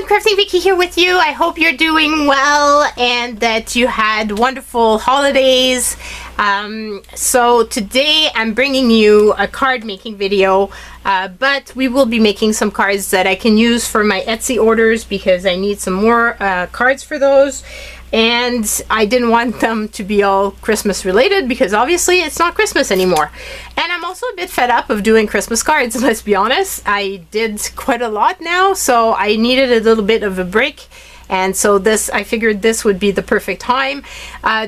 Crafting Vicky here with you. I hope you're doing well and that you had wonderful holidays. So today I'm bringing you a card making video, but we will be making some cards that I can use for my Etsy orders because I need some more cards for those. And I didn't want them to be all Christmas related because obviously it's not Christmas anymore. And I'm also a bit fed up of doing Christmas cards, let's be honest. I did quite a lot now, so I needed a little bit of a break. And so I figured this would be the perfect time.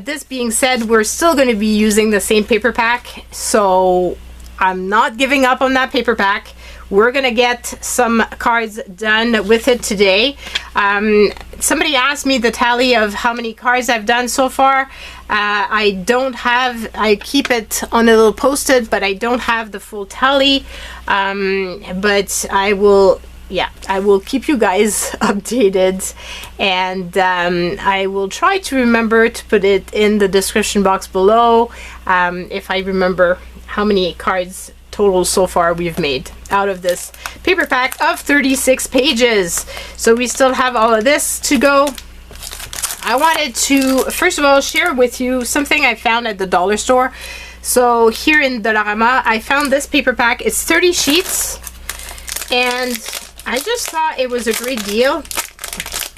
This being said, we're still going to be using the same paper pack, so I'm not giving up on that paper pack. We're gonna get some cards done with it today. Somebody asked me the tally of how many cards I've done so far. I don't have, I keep it on a little post-it, but I don't have the full tally. But I will keep you guys updated, and I will try to remember to put it in the description box below if I remember how many cards total so far we've made out of this paper pack of 36 pages. So we still have all of this to go. I wanted to first of all share with you something I found at the dollar store. So here in Dollard-des-ormeaux I found this paper pack. It's 30 sheets and I just thought it was a great deal,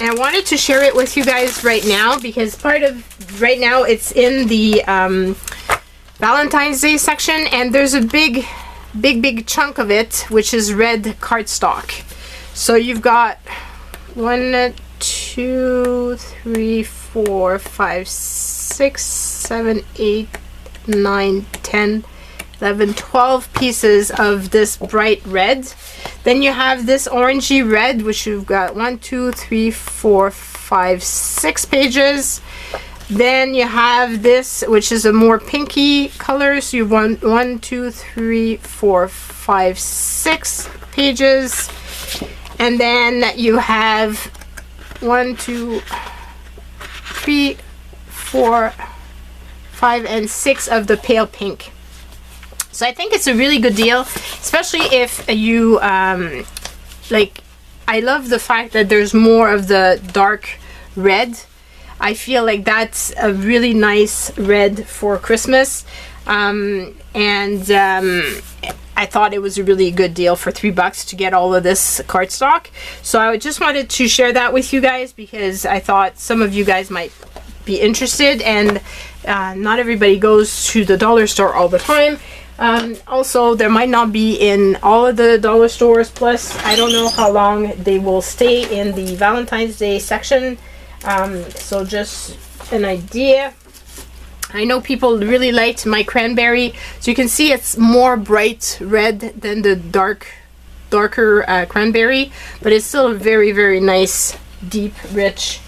and I wanted to share it with you guys right now because right now it's in the Valentine's Day section, and there's a big chunk of it which is red cardstock. So you've got 1, 2, 3, 4, 5, 6, 7, 8, 9, 10, 11, 12 pieces of this bright red. Then you have this orangey red, which you've got 1, 2, 3, 4, 5, 6 pages. Then you have this, which is a more pinky color. So you want 1, 2, 3, 4, 5, 6 pages. And then you have 1, 2, 3, 4, 5, and 6 of the pale pink. So I think it's a really good deal, especially if you like. I love the fact that there's more of the dark red. I feel like that's a really nice red for Christmas, and I thought it was a really good deal for $3 to get all of this cardstock. So I just wanted to share that with you guys because I thought some of you guys might be interested, and not everybody goes to the dollar store all the time. Also, there might not be in all of the dollar stores, plus I don't know how long they will stay in the Valentine's Day section. So just an idea. I know people really liked my cranberry, so you can see it's more bright red than the darker cranberry, but it's still a very nice deep rich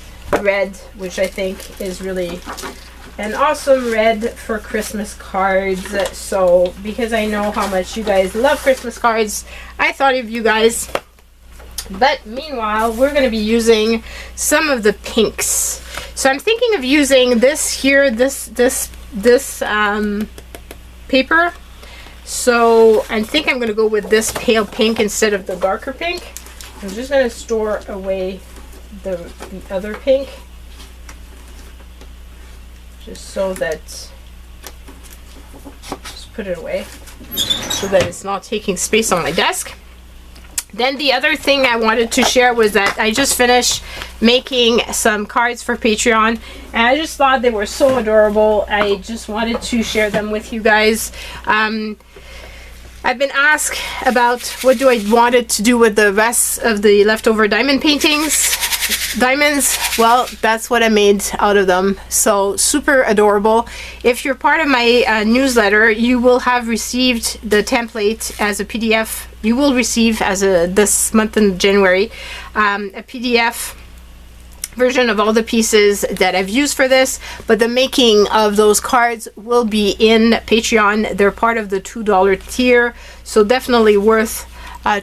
red, which I think is really an awesome red for Christmas cards. So because I know how much you guys love Christmas cards, I thought of you guys. But meanwhile, we're going to be using some of the pinks. So I'm thinking of using this here, this paper. So I think I'm going to go with this pale pink instead of the darker pink. I'm just going to store away the other pink, just so that, just put it away so that it's not taking space on my desk. Then the other thing I wanted to share was that I just finished making some cards for Patreon, and I just thought they were so adorable. I just wanted to share them with you guys. I've been asked about what do I wanted to do with the rest of the leftover diamond paintings. Diamonds, well, that's what I made out of them. So super adorable. If you're part of my newsletter, you will have received the template as a PDF. You will receive this month in January a PDF version of all the pieces that I've used for this, but the making of those cards will be in Patreon. They're part of the $2 tier, so definitely worth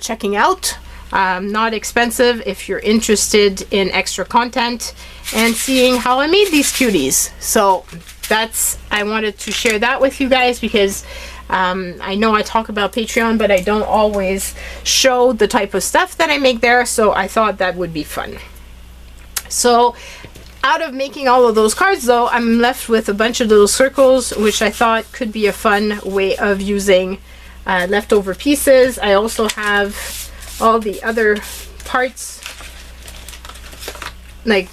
checking out. Not expensive if you're interested in extra content and seeing how I made these cuties. So I wanted to share that with you guys because I know I talk about Patreon, but I don't always show the type of stuff that I make there, so I thought that would be fun. So out of making all of those cards though, I'm left with a bunch of little circles, which I thought could be a fun way of using leftover pieces. I also have all the other parts, like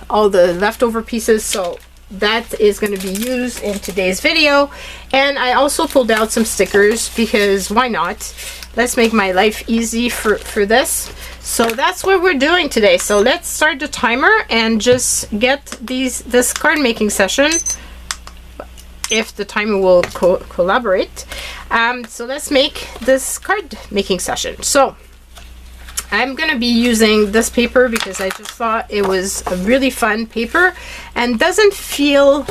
all the leftover pieces, so that is going to be used in today's video. And I also pulled out some stickers because why not? Let's make my life easy for this. So that's what we're doing today. So let's start the timer and just get this card making session, if the timer will collaborate. So let's make this card making session. So I'm gonna be using this paper because I just thought it was a really fun paper and doesn't feel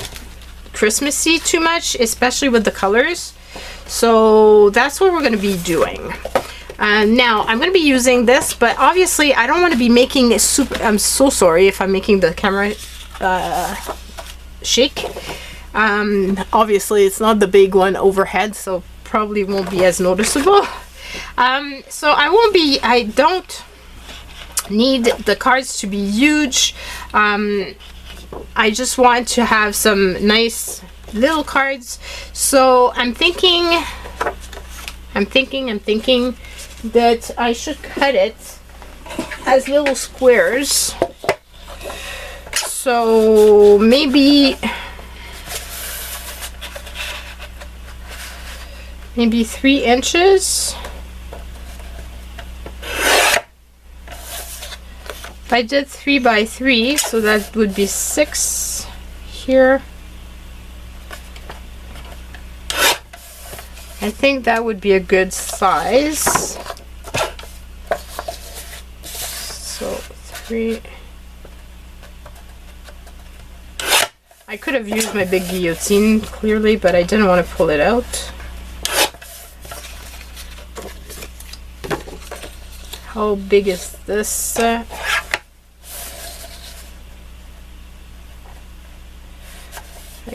Christmassy too much, especially with the colors. So that's what we're gonna be doing. Now I'm gonna be using this, but obviously I don't want to be making it super. I'm so sorry if I'm making the camera shake. Obviously it's not the big one overhead, so probably won't be as noticeable. So I don't need the cards to be huge. I just want to have some nice little cards. So I'm thinking that I should cut it as little squares. So maybe 3 inches. I did 3 by 3, so that would be 6 here. I think that would be a good size. So 3. I could have used my big guillotine clearly, but I didn't want to pull it out. How big is this? I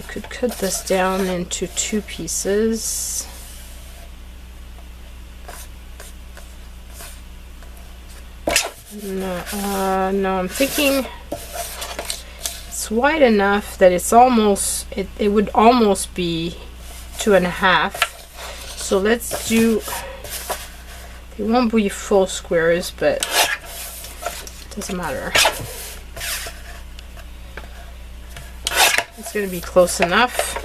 could cut this down into 2 pieces. No, I'm thinking it's wide enough that it's almost, it would almost be 2.5. So let's do, they won't be full squares, but it doesn't matter. It's gonna be close enough.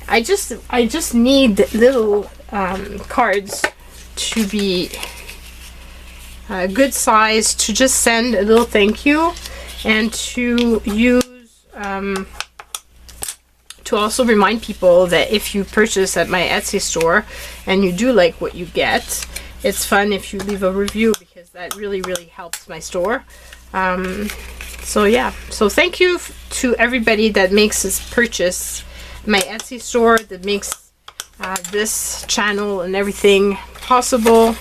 I just need little cards to be a good size, to just send a little thank you, and to use to also remind people that if you purchase at my Etsy store and you do like what you get, it's fun if you leave a review, because that really helps my store. So yeah, so thank you to everybody that makes this purchase, my Etsy store, that makes this channel and everything possible.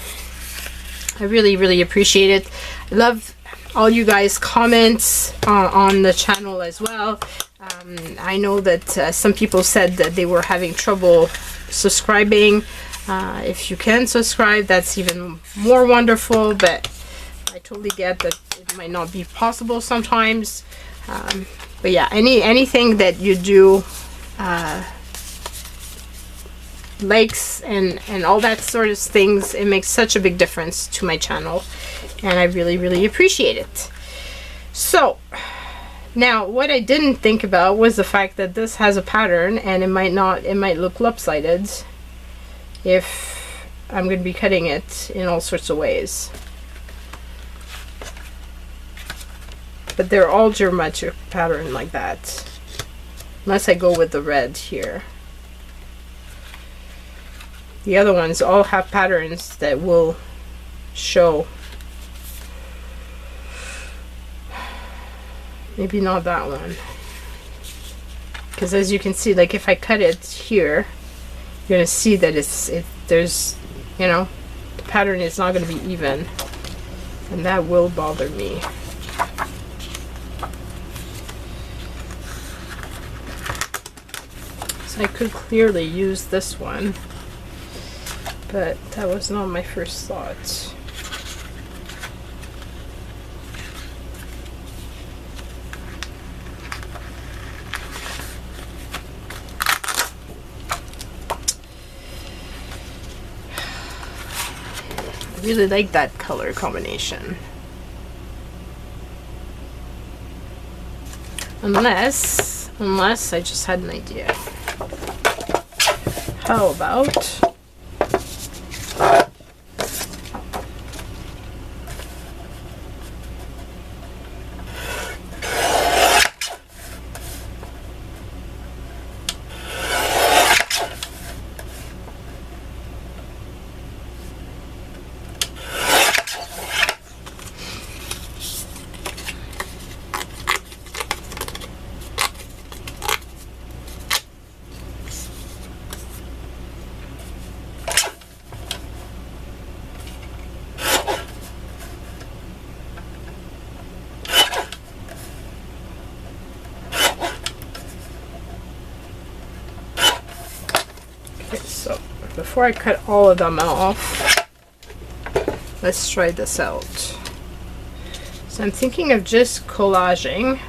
I really appreciate it. I love all you guys' comments on the channel as well. I know that some people said that they were having trouble subscribing. If you can subscribe, that's even more wonderful, but I totally get that it might not be possible sometimes. But yeah, anything that you do, likes and all that sort of things, it makes such a big difference to my channel, and I really appreciate it. So now what I didn't think about was the fact that this has a pattern, and it might look lopsided if I'm going to be cutting it in all sorts of ways. But they're all geometric pattern like that, unless I go with the red here. The other ones all have patterns that will show. Maybe not that one, because as you can see, like if I cut it here, you're gonna see that there's, you know, the pattern is not going to be even, and that will bother me. So I could clearly use this one but that was not my first thought. I really like that color combination. Unless I just had an idea. How about before I cut all of them off, let's try this out. So I'm thinking of just collaging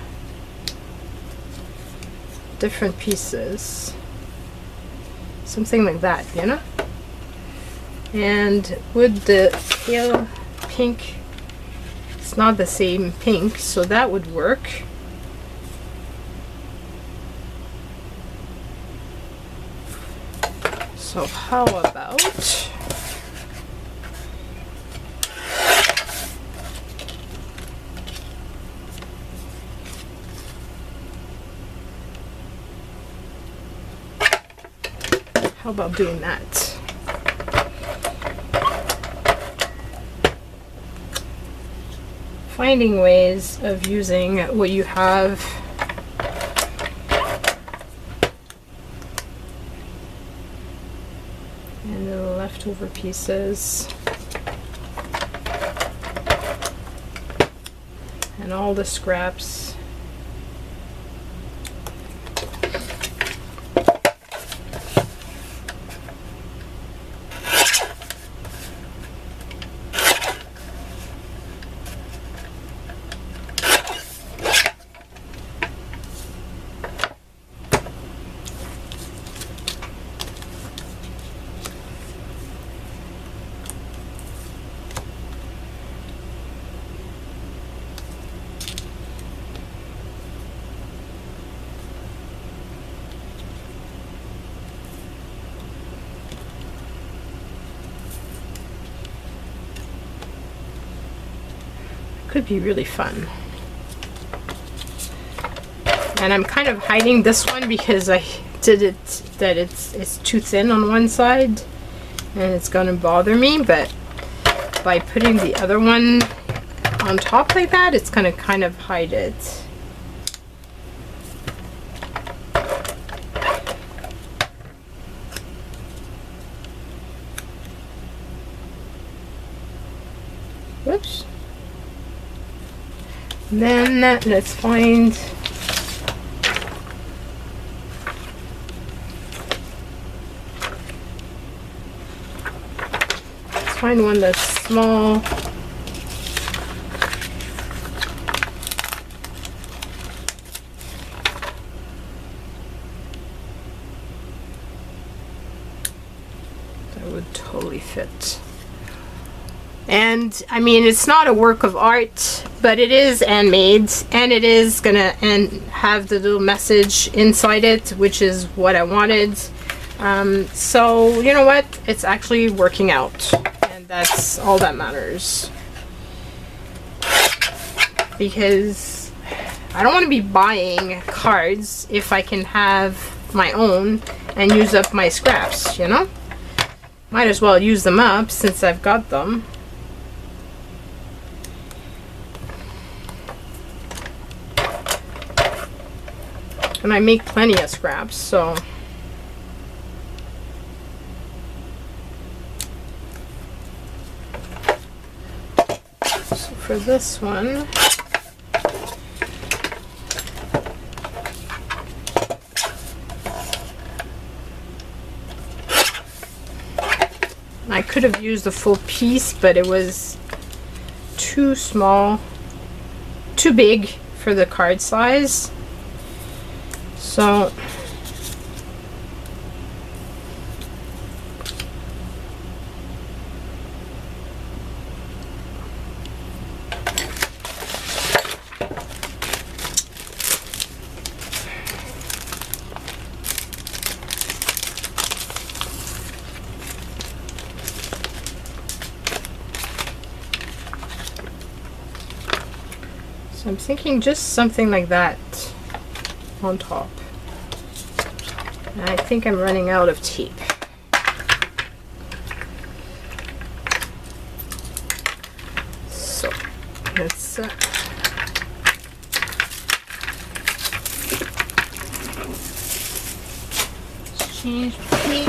different pieces, something like that, you know? And with the pale pink, it's not the same pink, so that would work. So how about doing that? Finding ways of using what you have and the leftover pieces and all the scraps. Could be really fun. And I'm kind of hiding this one because I did it that it's too thin on one side and it's gonna bother me, but by putting the other one on top like that, it's gonna kind of hide it. Whoops. Then let's find one that's small. That would totally fit. And I mean, it's not a work of art, but it is handmade, and it is gonna have the little message inside it, which is what I wanted. So you know what? It's actually working out, and that's all that matters. Because I don't want to be buying cards if I can have my own and use up my scraps, you know? Might as well use them up since I've got them. And I make plenty of scraps, so for this one, I could have used a full piece, but it was too small, too big for the card size. So I'm thinking just something like that on top. And I think I'm running out of tape. So let's change the tape.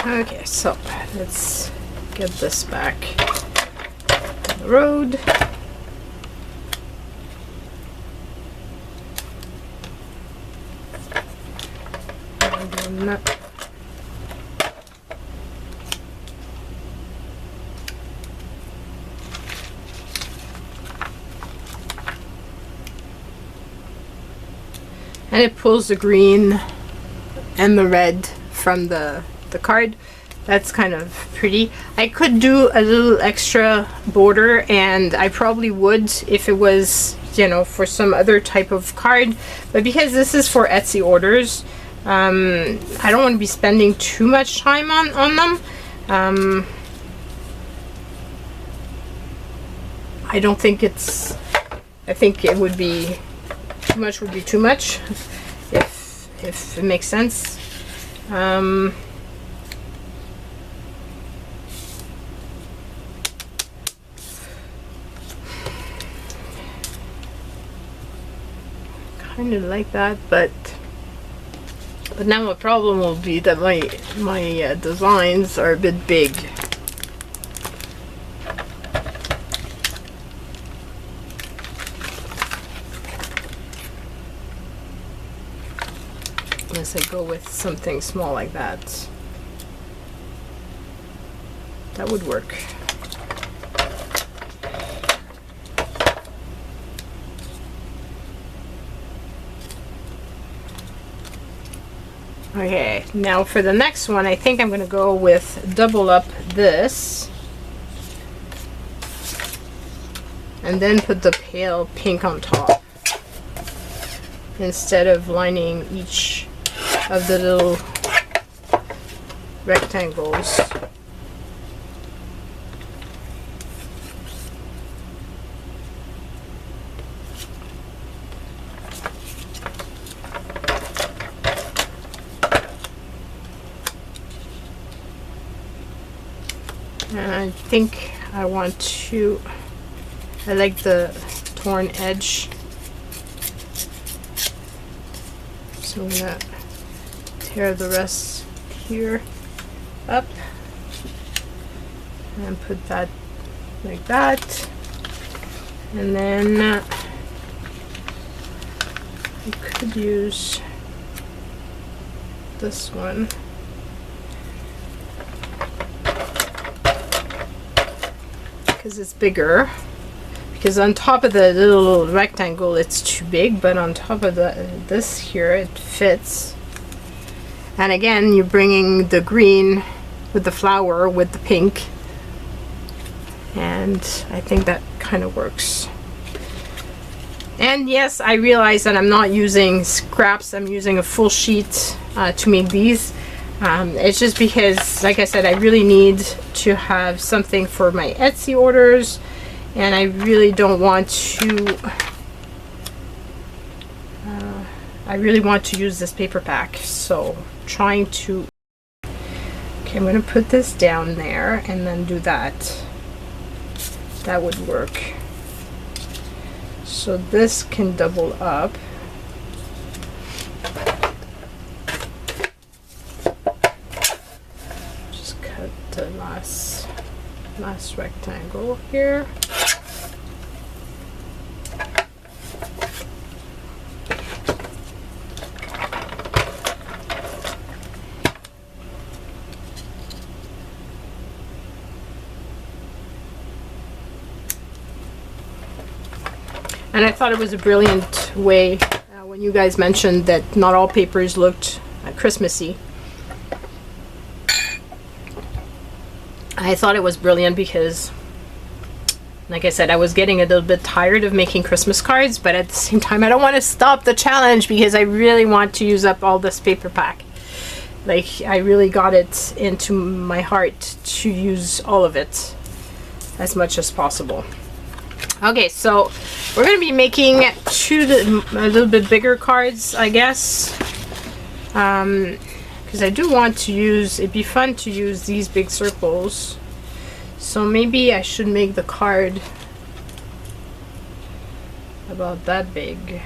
Okay, so let's get this back on the road. And then and it pulls the green and the red from the card. That's kind of pretty. I could do a little extra border, and I probably would if it was, you know, for some other type of card, but because this is for Etsy orders, I don't want to be spending too much time on them. I don't think it's, I think it would be too much, would be too much, if it makes sense. Kind of like that, but now my problem will be that my designs are a bit big. Unless I go with something small like that. That would work. Okay, now for the next one, I think I'm going to go with double up this and then put the pale pink on top instead of lining each of the little rectangles. And I think I want to, I like the torn edge. So I'm going to tear the rest here up and put that like that. And then I could use this one. Because it's bigger, because on top of the little rectangle it's too big, but on top of this here it fits. And again, you're bringing the green with the flower with the pink, and I think that kind of works. And yes, I realize that I'm not using scraps, I'm using a full sheet to make these. It's just because, like I said, I really need to have something for my Etsy orders, and I really don't want to I really want to use this paper pack, so trying to... Okay, I'm going to put this down there and then do that. That would work. So this can double up. Just cut the last rectangle here. And I thought it was a brilliant way when you guys mentioned that not all papers looked Christmassy. I thought it was brilliant because, like I said, I was getting a little bit tired of making Christmas cards, but at the same time I don't want to stop the challenge because I really want to use up all this paper pack. Like, I really got it into my heart to use all of it as much as possible. Okay, so we're going to be making a little bit bigger cards, I guess, because I do want to use, it'd be fun to use these big circles, so maybe I should make the card about that big,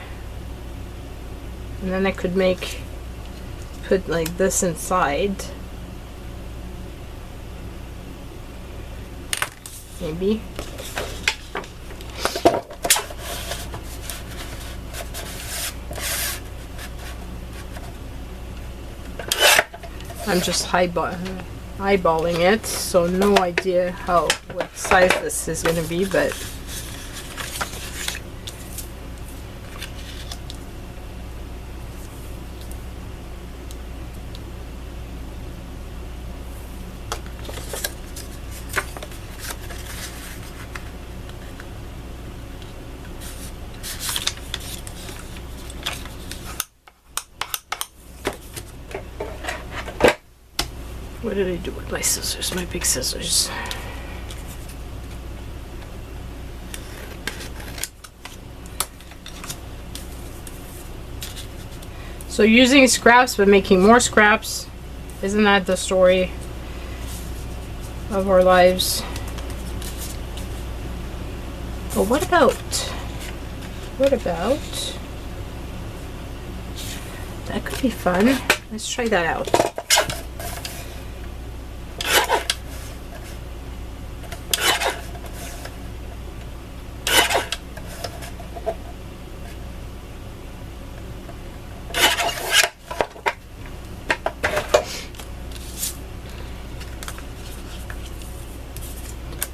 and then I could put like this inside, maybe. I'm just eyeballing it, so no idea what size this is going to be, but what did I do with my scissors? My big scissors. So using scraps but making more scraps, isn't that the story of our lives? But what about that could be fun. Let's try that out.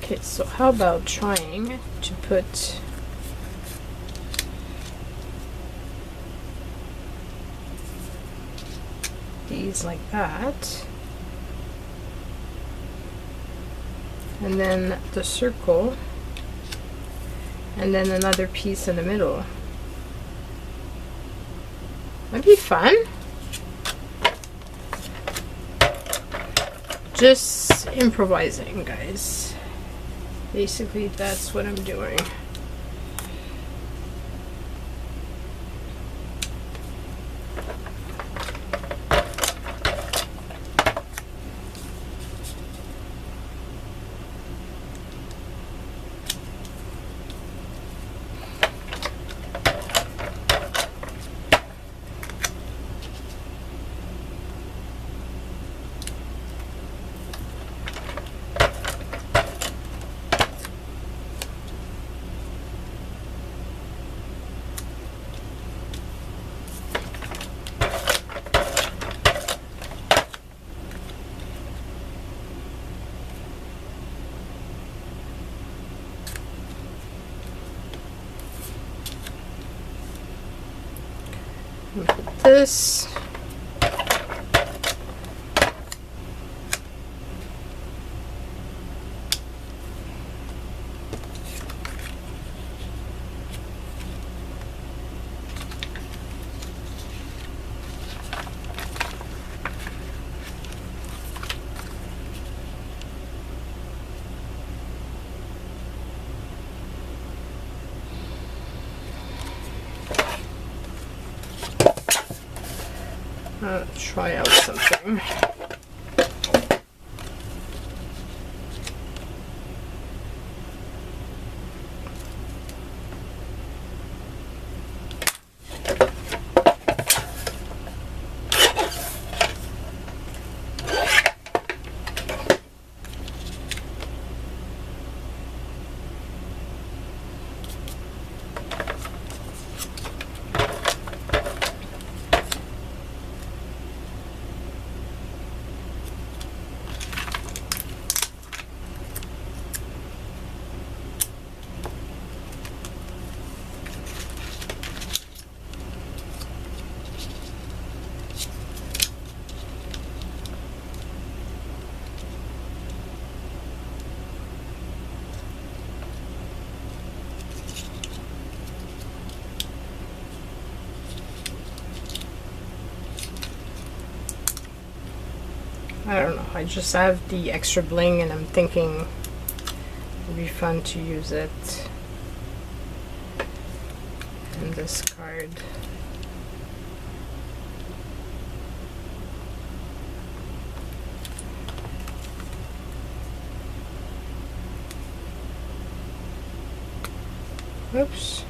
Okay, so how about trying to put these like that, and then the circle, and then another piece in the middle. That'd be fun. Just improvising, guys. Basically, that's what I'm doing. Put this. try out something. I don't know, I just have the extra bling and I'm thinking it'd be fun to use it in this card. Oops.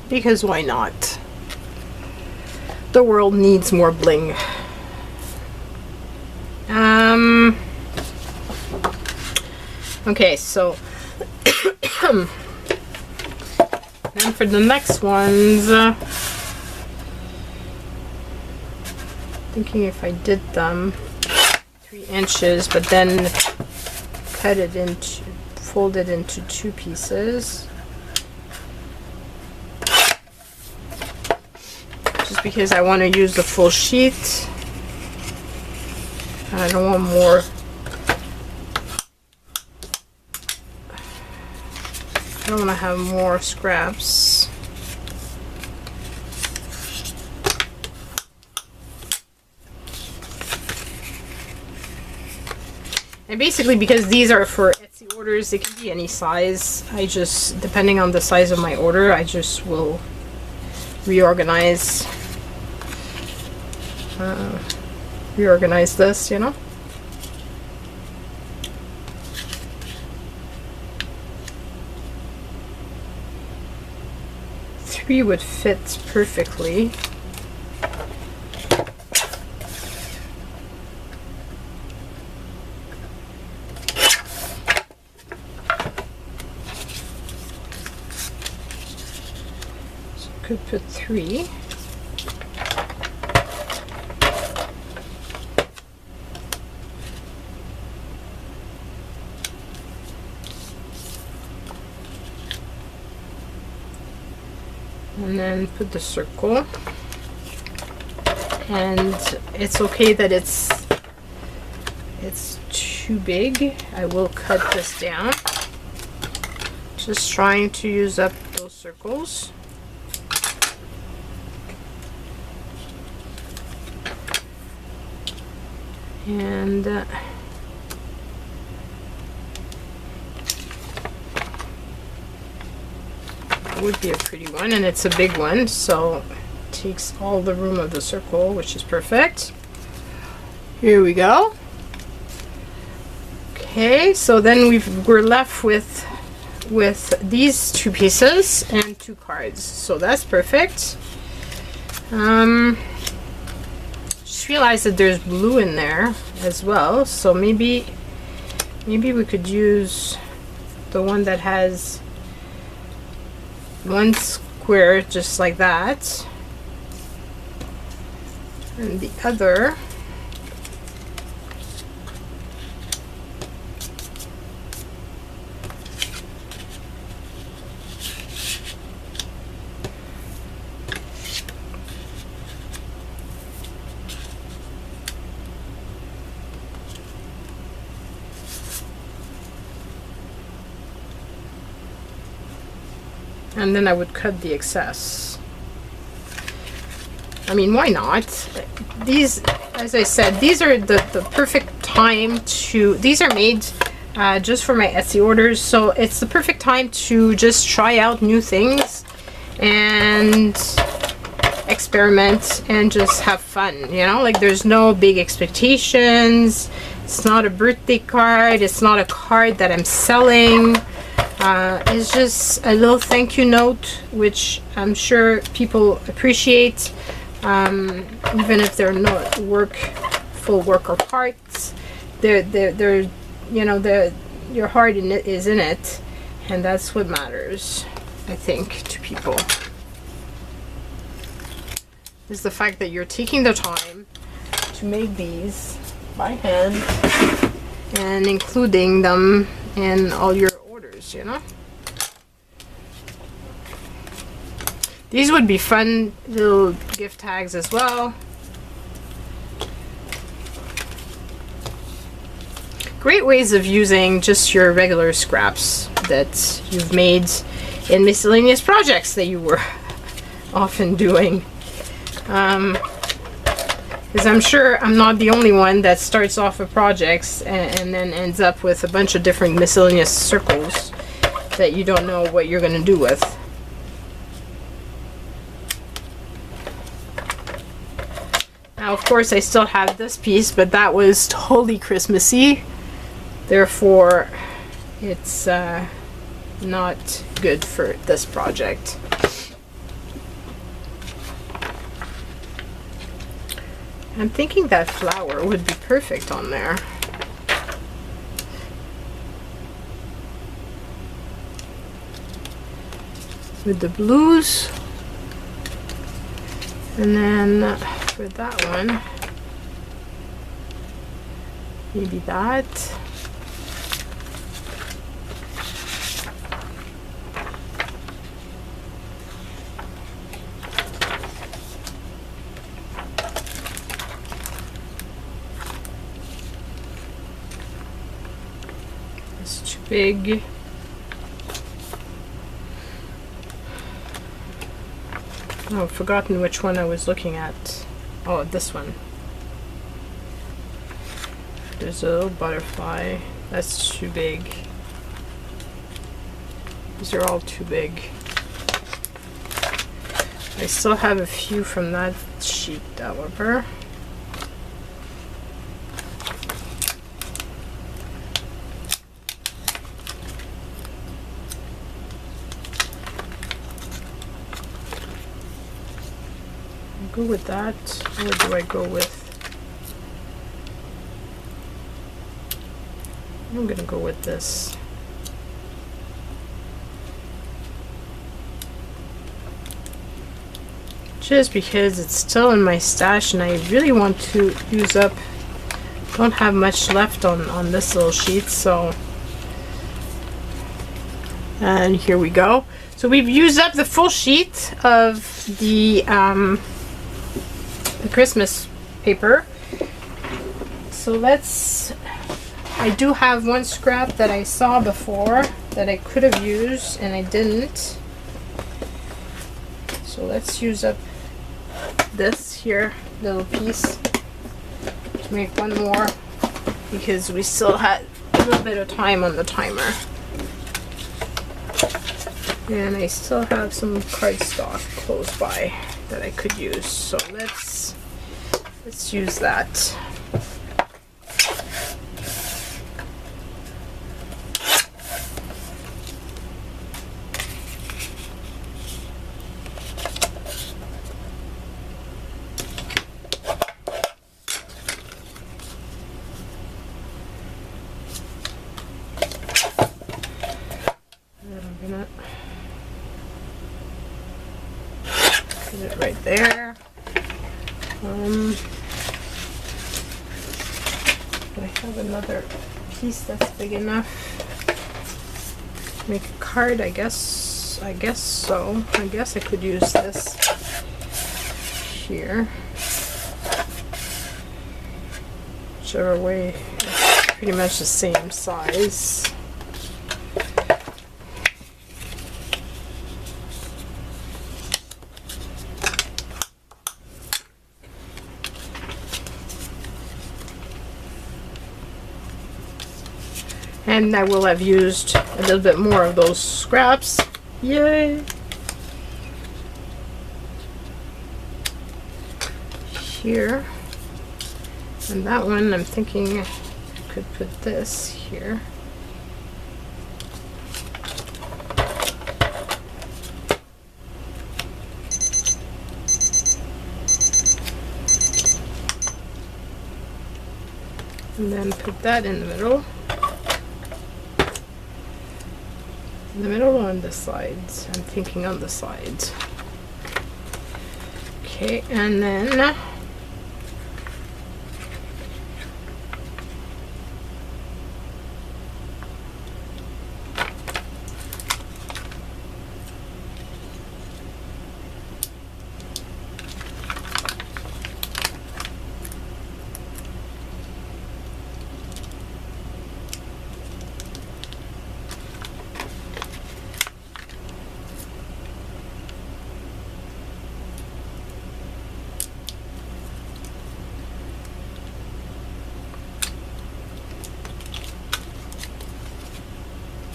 Because why not? The world needs more bling. Okay, so then for the next ones, thinking if I did them 3 inches, but then cut it into, fold it into 2 pieces. Just because I want to use the full sheet. And I don't want more. I don't want to have more scraps. And basically, because these are for Etsy orders, it can be any size. I just, depending on the size of my order, I just will reorganize this, you know. Three would fit perfectly. So I could put 3. And then put the circle, and it's okay that it's too big. I will cut this down, just trying to use up those circles. And would be a pretty one, and it's a big one, so it takes all the room of the circle, which is perfect. Here we go. Okay, so then we're left with these 2 pieces and 2 cards, so that's perfect. Just realized that there's blue in there as well, so maybe we could use the one that has 1 square just like that, and the other and then I would cut the excess. I mean, why not? These, as I said, these are the perfect time to, these are made just for my Etsy orders, so it's the perfect time to just try out new things and experiment and just have fun, you know? Like, there's no big expectations. It's not a birthday card. It's not a card that I'm selling. It's just a little thank you note, which I'm sure people appreciate, even if they're not full work or parts. They're you know, your heart is in it, and that's what matters, I think, to people. Is the fact that you're taking the time to make these by hand and including them in all your orders, you know? These would be fun little gift tags as well. Great ways of using just your regular scraps that you've made in miscellaneous projects that you were often doing. Because I'm sure I'm not the only one that starts off with projects and then ends up with a bunch of different miscellaneous circles that you don't know what you're going to do with. Now, of course, I still have this piece, but that was totally Christmassy. Therefore, it's not good for this project. I'm thinking that flower would be perfect on there. With the blues. And then for that one, maybe that. Big. Oh, I've forgotten which one I was looking at. Oh, this one. There's a little butterfly. That's too big. These are all too big. I still have a few from that sheet, however. Go with that, or do I go with, I'm gonna go with this. Just because it's still in my stash and I really want to use up, don't have much left on this little sheet, so, and here we go. So we've used up the full sheet of the Christmas paper. So let's, I do have one scrap that I saw before that I could have used and I didn't. So let's use up this here little piece to make one more, because we still had a little bit of time on the timer. And I still have some cardstock close by that I could use. So let's use that. Put it right there. I have another piece that's big enough to make a card, I guess so. I guess I could use this here. Whichever way, it's pretty much the same size. And I will have used a little bit more of those scraps. Yay! Here. And that one, I'm thinking I could put this here. And then put that in the middle. In the middle or on the sides? I'm thinking on the sides. Okay, and then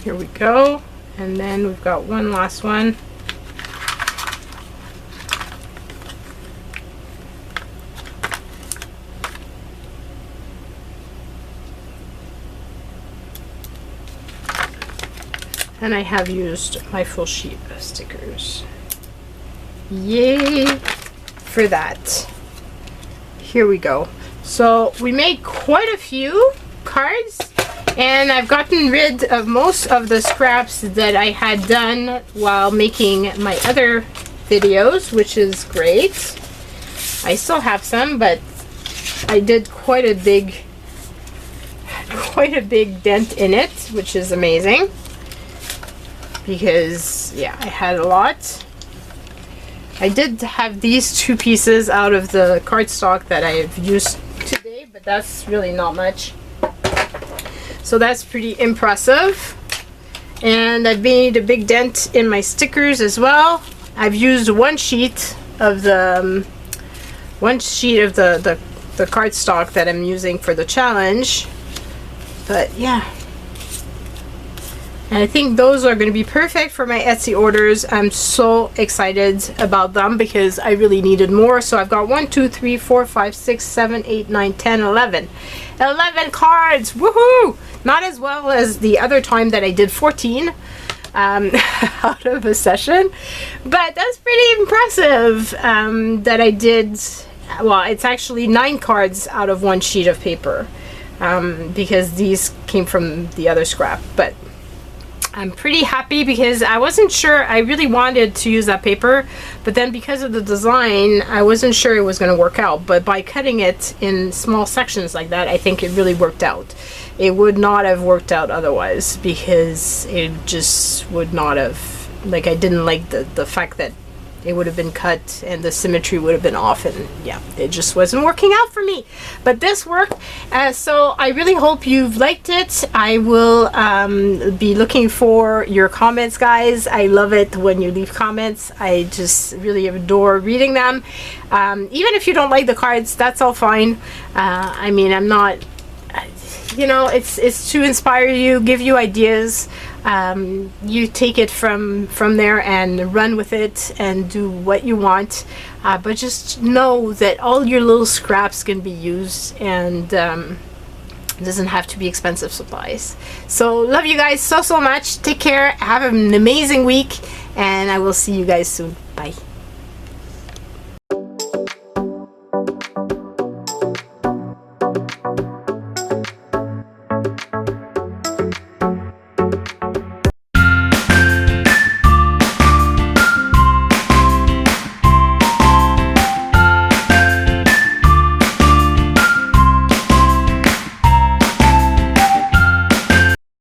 here we go, and then we've got one last one. And I have used my full sheet of stickers. Yay for that. Here we go. So we made quite a few cards. And I've gotten rid of most of the scraps that I had done while making my other videos, which is great. I still have some, but I did quite a big dent in it, which is amazing. Because, yeah, I had a lot. I did have these two pieces out of the cardstock that I've used today, but that's really not much. So that's pretty impressive. And I've made a big dent in my stickers as well. I've used one sheet of the cardstock that I'm using for the challenge. But yeah. And I think those are going to be perfect for my Etsy orders. I'm so excited about them because I really needed more. So I've got 1, 2, 3, 4, 5, 6, 7, 8, 9, 10, 11. 11 cards! Woohoo! Not as well as the other time that I did 14 out of a session. But that's pretty impressive that I did. Well, it's actually 9 cards out of one sheet of paper because these came from the other scrap. But I'm pretty happy because I wasn't sure. I really wanted to use that paper, but then because of the design, I wasn't sure it was going to work out. But by cutting it in small sections like that, I think it really worked out. It would not have worked out otherwise because it just would not have, like, I didn't like the fact that it would have been cut and the symmetry would have been off, and yeah, it just wasn't working out for me. But this worked, so I really hope you've liked it. I will be looking for your comments, guys. I love it when you leave comments. I just really adore reading them. Even if you don't like the cards, that's all fine. I mean, I'm not, you know, it's to inspire you, give you ideas. You take it from there and run with it and do what you want, but just know that all your little scraps can be used, and it doesn't have to be expensive supplies. So love you guys so much. Take care, have an amazing week, and I will see you guys soon. Bye.